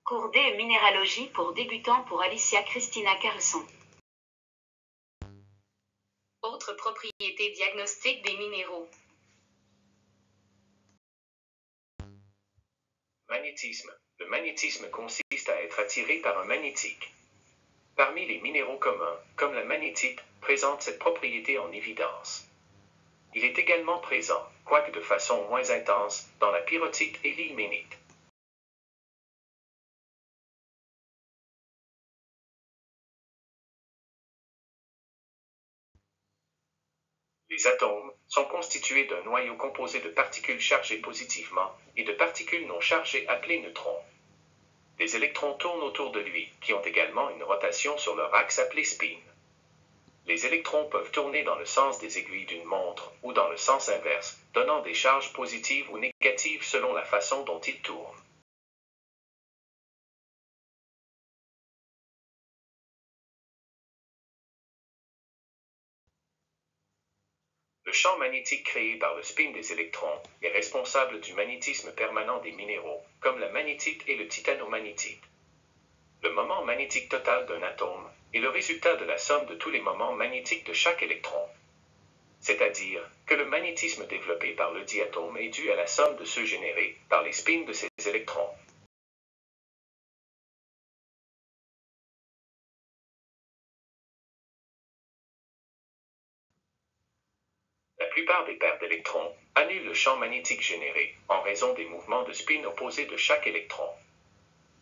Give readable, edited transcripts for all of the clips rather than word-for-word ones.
Cours D minéralogie pour débutants pour Alicia Christina Carlson. Autres propriétés diagnostiques des minéraux. Magnétisme. Le magnétisme consiste à être attiré par un magnétique. Parmi les minéraux communs, comme la magnétite, présente cette propriété en évidence. Il est également présent, quoique de façon moins intense, dans la pyrrhotite et l'ilménite. Les atomes sont constitués d'un noyau composé de particules chargées positivement et de particules non chargées appelées neutrons. Des électrons tournent autour de lui, qui ont également une rotation sur leur axe appelé spin. Les électrons peuvent tourner dans le sens des aiguilles d'une montre ou dans le sens inverse, donnant des charges positives ou négatives selon la façon dont ils tournent. Le champ magnétique créé par le spin des électrons est responsable du magnétisme permanent des minéraux, comme la magnétite et le titanomagnétite. Le moment magnétique total d'un atome est le résultat de la somme de tous les moments magnétiques de chaque électron. C'est-à-dire que le magnétisme développé par le diatome est dû à la somme de ceux générés par les spins de ces électrons. La plupart des paires d'électrons annulent le champ magnétique généré en raison des mouvements de spin opposés de chaque électron.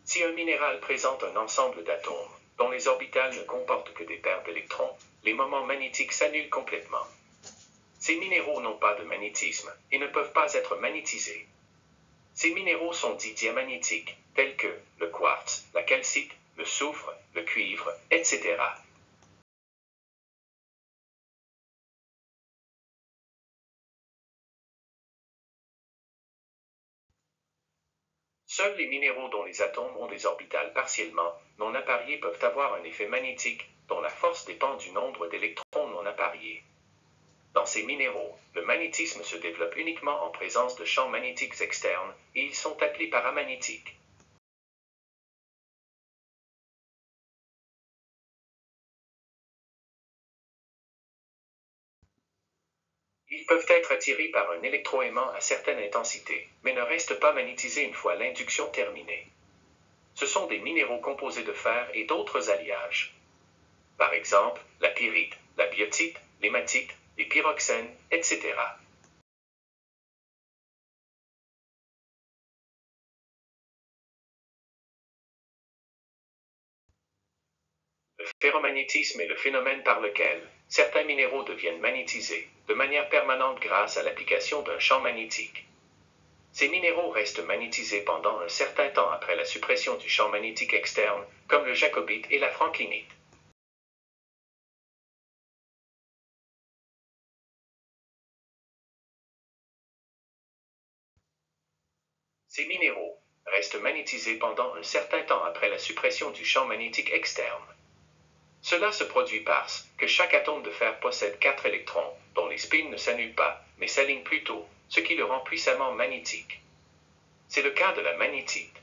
Si un minéral présente un ensemble d'atomes dont les orbitales ne comportent que des paires d'électrons, les moments magnétiques s'annulent complètement. Ces minéraux n'ont pas de magnétisme et ne peuvent pas être magnétisés. Ces minéraux sont dits diamagnétiques, tels que le quartz, la calcite, le soufre, le cuivre, etc. Seuls les minéraux dont les atomes ont des orbitales partiellement non appariées peuvent avoir un effet magnétique dont la force dépend du nombre d'électrons non appariés. Dans ces minéraux, le magnétisme se développe uniquement en présence de champs magnétiques externes et ils sont appelés paramagnétiques. Ils peuvent être attirés par un électroaimant à certaine intensité, mais ne restent pas magnétisés une fois l'induction terminée. Ce sont des minéraux composés de fer et d'autres alliages. Par exemple, la pyrite, la biotite, l'hématite, les pyroxènes, etc. Le ferromagnétisme est le phénomène par lequel certains minéraux deviennent magnétisés de manière permanente grâce à l'application d'un champ magnétique. Ces minéraux restent magnétisés pendant un certain temps après la suppression du champ magnétique externe, comme le jacobite et la franklinite. Ces minéraux restent magnétisés pendant un certain temps après la suppression du champ magnétique externe. Cela se produit parce que chaque atome de fer possède 4 électrons, dont les spins ne s'annulent pas, mais s'alignent plutôt, ce qui le rend puissamment magnétique. C'est le cas de la magnétite.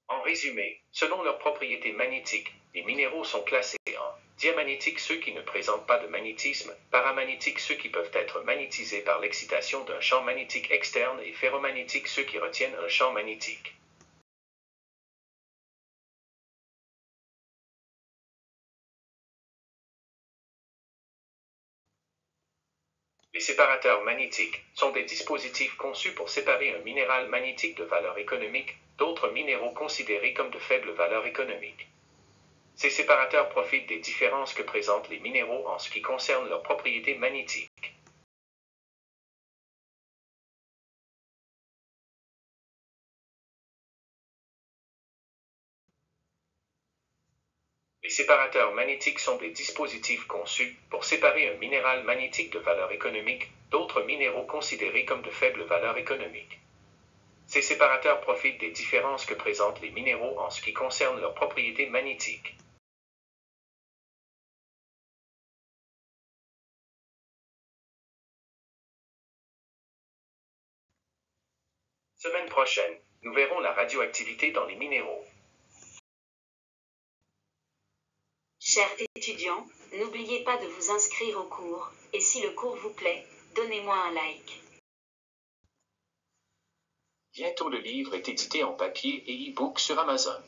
En résumé, selon leurs propriétés magnétiques, les minéraux sont classés en diamagnétiques ceux qui ne présentent pas de magnétisme, paramagnétiques ceux qui peuvent être magnétisés par l'excitation d'un champ magnétique externe et ferromagnétiques ceux qui retiennent un champ magnétique. Les séparateurs magnétiques sont des dispositifs conçus pour séparer un minéral magnétique de valeur économique d'autres minéraux considérés comme de faible valeur économique. Ces séparateurs profitent des différences que présentent les minéraux en ce qui concerne leurs propriétés magnétiques. Les séparateurs magnétiques sont des dispositifs conçus pour séparer un minéral magnétique de valeur économique d'autres minéraux considérés comme de faible valeur économique. Ces séparateurs profitent des différences que présentent les minéraux en ce qui concerne leurs propriétés magnétiques. Semaine prochaine, nous verrons la radioactivité dans les minéraux. Chers étudiants, n'oubliez pas de vous inscrire au cours, et si le cours vous plaît, donnez-moi un like. Bientôt le livre est édité en papier et e-book sur Amazon.